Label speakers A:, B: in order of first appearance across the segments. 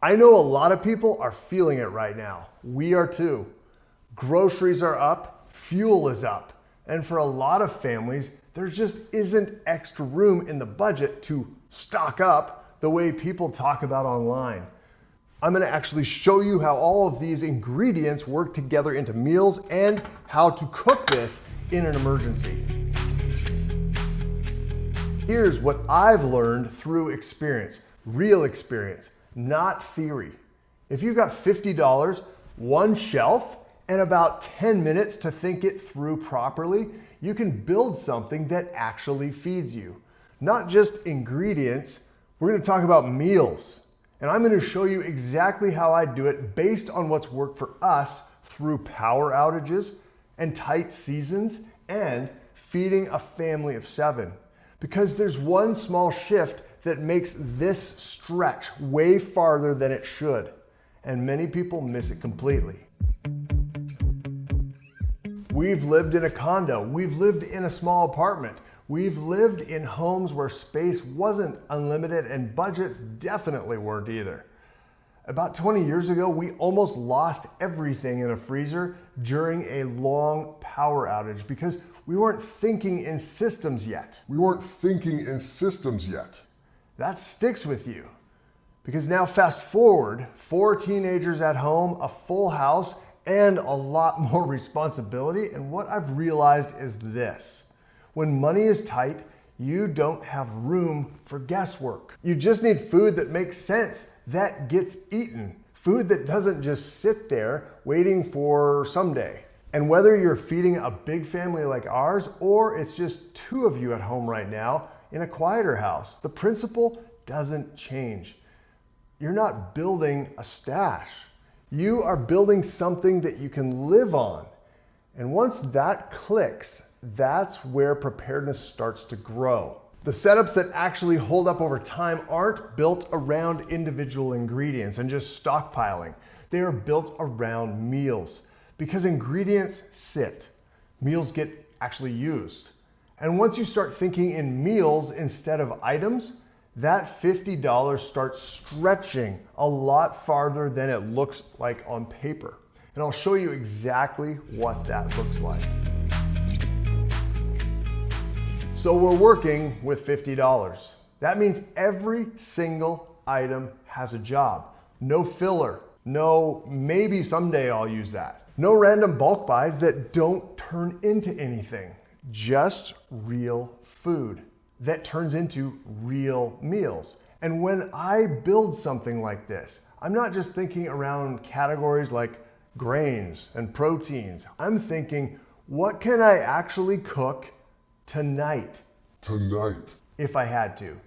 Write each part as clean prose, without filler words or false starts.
A: I know a lot of people are feeling it right now. We are too. Groceries are up, fuel is up, and for a lot of families, there just isn't extra room in the budget to stock up the way people talk about online. I'm gonna actually show you how all of these ingredients work together into meals and how to cook this in an emergency. Here's what I've learned through experience, real experience, not theory. If you've got $50, one shelf, and about 10 minutes to think it through properly, you can build something that actually feeds you. Not just ingredients, we're gonna talk about meals. And I'm gonna show you exactly how I do it based on what's worked for us through power outages and tight seasons and feeding a family of 7. Because there's one small shift that makes this stretch way farther than it should. And many people miss it completely. We've lived in a condo, we've lived in a small apartment, we've lived in homes where space wasn't unlimited and budgets definitely weren't either. About 20 years ago, we almost lost everything in a freezer during a long power outage because we weren't thinking in systems yet. That sticks with you. Because now fast forward, 4 teenagers at home, a full house, and a lot more responsibility. And what I've realized is this: when money is tight, you don't have room for guesswork. You just need food that makes sense, that gets eaten. Food that doesn't just sit there waiting for someday. And whether you're feeding a big family like ours, or it's just 2 of you at home right now in a quieter house, the principle doesn't change. You're not building a stash. You are building something that you can live on. And once that clicks, that's where preparedness starts to grow. The setups that actually hold up over time aren't built around individual ingredients and just stockpiling. They are built around meals because ingredients sit, meals get actually used. And once you start thinking in meals instead of items, that $50 starts stretching a lot farther than it looks like on paper. And I'll show you exactly what that looks like. So we're working with $50. That means every single item has a job. No filler, no maybe someday I'll use that. No random bulk buys that don't turn into anything. Just real food that turns into real meals. And when I build something like this, I'm not just thinking around categories like grains and proteins. I'm thinking, what can I actually cook tonight? If I had to.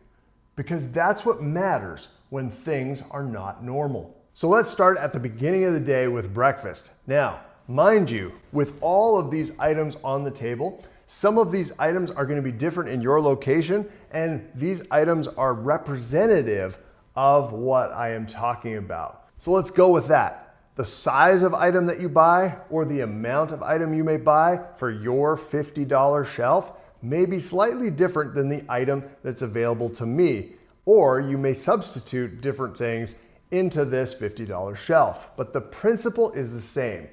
A: Because that's what matters when things are not normal. So let's start at the beginning of the day with breakfast. Now, mind you, with all of these items on the table, some of these items are going to be different in your location, and these items are representative of what I am talking about. So let's go with that. The size of item that you buy or the amount of item you may buy for your $50 shelf may be slightly different than the item that's available to me, or you may substitute different things into this $50 shelf, but the principle is the same.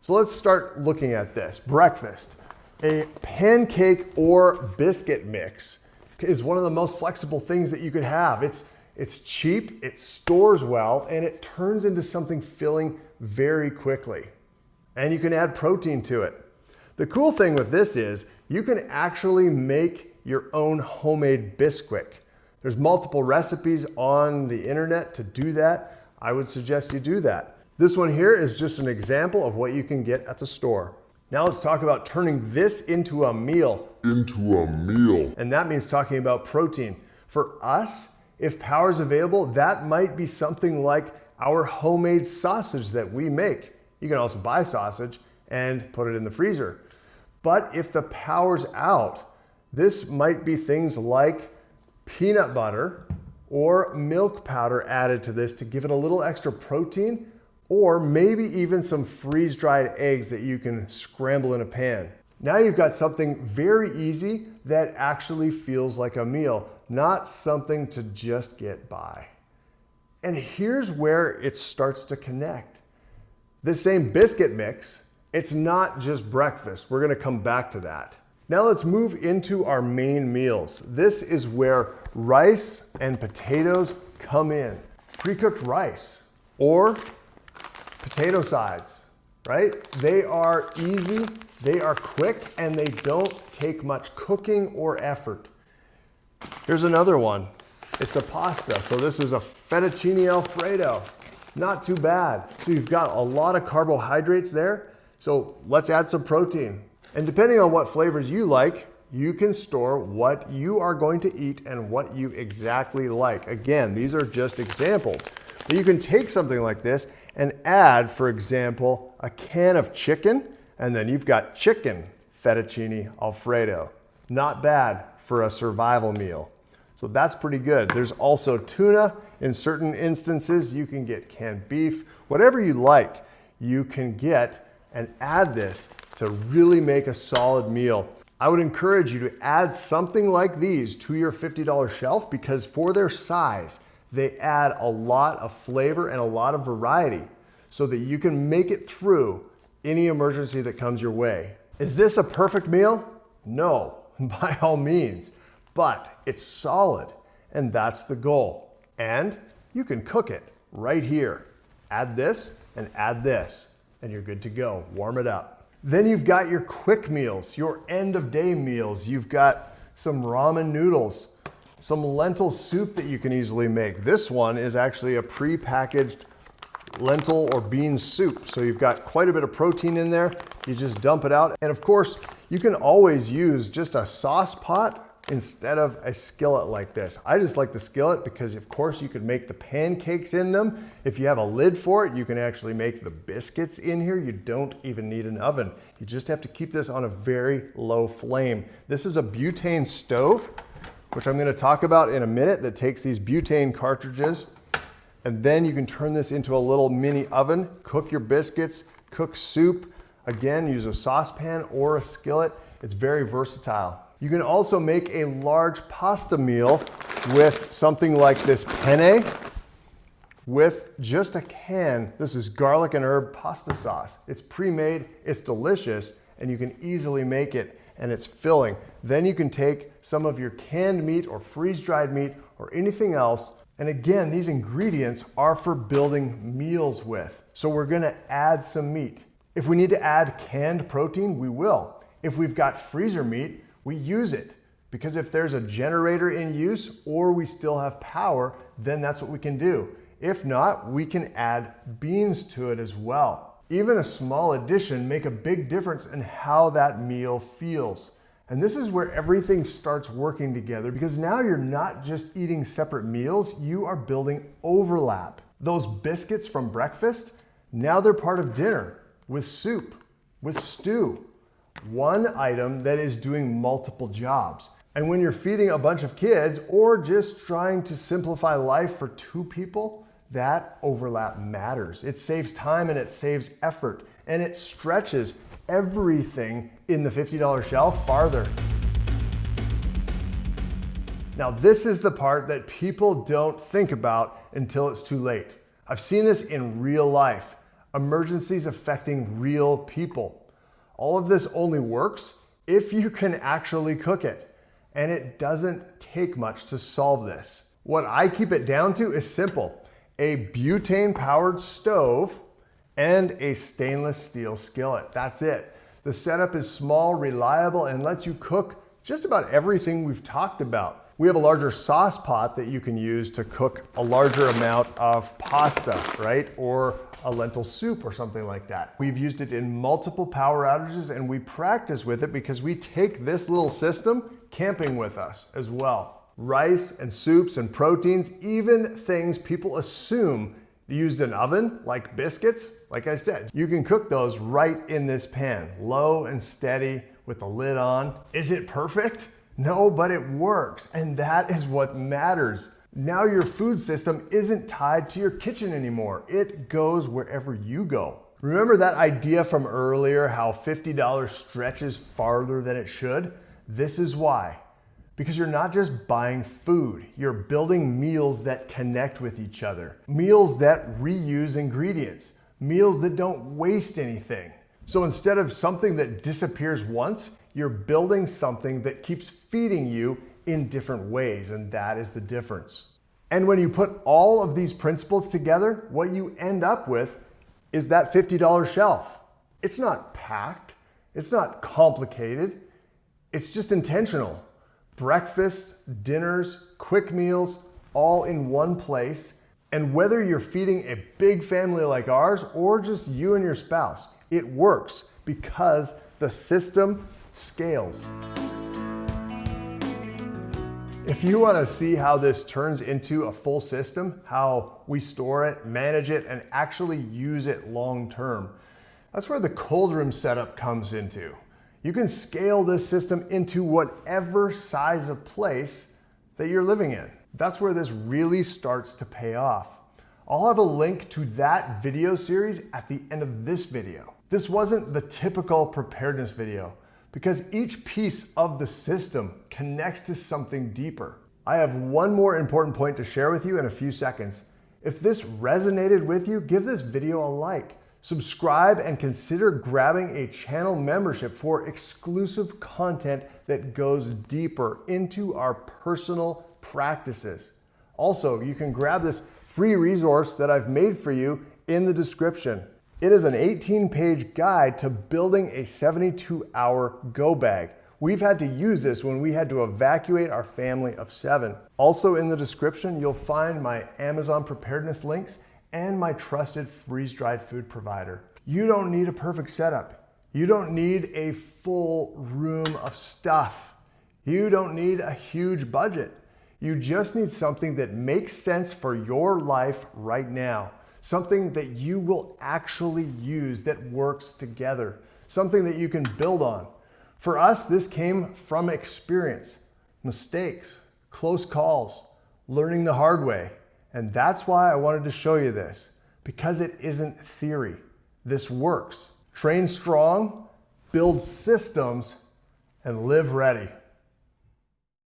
A: So let's start looking at this. Breakfast. A pancake or biscuit mix is one of the most flexible things that you could have. It's cheap, it stores well, and it turns into something filling very quickly. And you can add protein to it. The cool thing with this is you can actually make your own homemade Bisquick. There's multiple recipes on the internet to do that. I would suggest you do that. This one here is just an example of what you can get at the store. Now let's talk about turning this into a meal. And that means talking about protein. For us, if power is available, that might be something like our homemade sausage that we make. You can also buy sausage and put it in the freezer. But if the power's out, this might be things like peanut butter or milk powder added to this to give it a little extra protein, or maybe even some freeze-dried eggs that you can scramble in a pan. Now you've got something very easy that actually feels like a meal, not something to just get by. And here's where it starts to connect. This same biscuit mix, it's not just breakfast. We're gonna come back to that. Now let's move into our main meals. This is where rice and potatoes come in. Pre-cooked rice or potato sides, right? They are easy, they are quick, and they don't take much cooking or effort. Here's another one. It's a pasta. So this is a fettuccine alfredo. Not too bad. So you've got a lot of carbohydrates there. So let's add some protein. And depending on what flavors you like, you can store what you are going to eat and what you exactly like. Again, these are just examples. But you can take something like this and add, for example, a can of chicken, and then you've got chicken fettuccine alfredo. Not bad for a survival meal. So that's pretty good. There's also tuna. In certain instances, you can get canned beef. Whatever you like, you can get and add this to really make a solid meal. I would encourage you to add something like these to your $50 shelf because for their size, they add a lot of flavor and a lot of variety so that you can make it through any emergency that comes your way. Is this a perfect meal? No, by all means, but it's solid and that's the goal. And you can cook it right here. Add this and you're good to go. Warm it up. Then you've got your quick meals, your end of day meals. You've got some ramen noodles, some lentil soup that you can easily make. This one is actually a pre-packaged lentil or bean soup. So you've got quite a bit of protein in there. You just dump it out. And of course, you can always use just a sauce pot instead of a skillet like this. I just like the skillet because of course you could make the pancakes in them. If you have a lid for it, you can actually make the biscuits in here. You don't even need an oven. You just have to keep this on a very low flame. This is a butane stove, which I'm gonna talk about in a minute, that takes these butane cartridges, and then you can turn this into a little mini oven, cook your biscuits, cook soup. Again, use a saucepan or a skillet. It's very versatile. You can also make a large pasta meal with something like this penne with just a can. This is garlic and herb pasta sauce. It's pre-made, it's delicious, and you can easily make it, and it's filling. Then you can take some of your canned meat or freeze-dried meat or anything else. And again, these ingredients are for building meals with. So we're gonna add some meat. If we need to add canned protein, we will. If we've got freezer meat, we use it, because if there's a generator in use or we still have power, then that's what we can do. If not, we can add beans to it as well. Even a small addition make a big difference in how that meal feels. And this is where everything starts working together, because now you're not just eating separate meals, you are building overlap. Those biscuits from breakfast, now they're part of dinner with soup, with stew. One item that is doing multiple jobs. And when you're feeding a bunch of kids or just trying to simplify life for two people, that overlap matters. It saves time and it saves effort, and it stretches everything in the $50 shelf farther. Now, this is the part that people don't think about until it's too late. I've seen this in real life, emergencies affecting real people. All of this only works if you can actually cook it. And it doesn't take much to solve this. What I keep it down to is simple: a butane powered stove and a stainless steel skillet. That's it. The setup is small, reliable, and lets you cook just about everything we've talked about. We have a larger sauce pot that you can use to cook a larger amount of pasta, right? Or a lentil soup or something like that. We've used it in multiple power outages, and we practice with it because we take this little system camping with us as well. Rice and soups and proteins, even things people assume used in oven, like biscuits, like I said, you can cook those right in this pan, low and steady with the lid on. Is it perfect? No, but it works, and that is what matters. Now your food system isn't tied to your kitchen anymore. It goes wherever you go. Remember that idea from earlier, how $50 stretches farther than it should? This is why. Because you're not just buying food, you're building meals that connect with each other, meals that reuse ingredients, meals that don't waste anything. So instead of something that disappears once, you're building something that keeps feeding you in different ways, and that is the difference. And when you put all of these principles together, what you end up with is that $50 shelf. It's not packed, it's not complicated, it's just intentional. Breakfasts, dinners, quick meals, all in one place. And whether you're feeding a big family like ours or just you and your spouse, it works because the system scales. If you want to see how this turns into a full system, how we store it, manage it, and actually use it long term, that's where the cold room setup comes into. You can scale this system into whatever size of place that you're living in. That's where this really starts to pay off. I'll have a link to that video series at the end of this video. This wasn't the typical preparedness video because each piece of the system connects to something deeper. I have one more important point to share with you in a few seconds. If this resonated with you, give this video a like. Subscribe and consider grabbing a channel membership for exclusive content that goes deeper into our personal practices. Also, you can grab this free resource that I've made for you in the description. It is an 18-page guide to building a 72-hour go bag. We've had to use this when we had to evacuate our family of 7. Also in the description, you'll find my Amazon preparedness links and my trusted freeze-dried food provider. You don't need a perfect setup. You don't need a full room of stuff. You don't need a huge budget. You just need something that makes sense for your life right now. Something that you will actually use that works together. Something that you can build on. For us, this came from experience, mistakes, close calls, learning the hard way. And that's why I wanted to show you this, because it isn't theory. This works. Train strong, build systems, and live ready.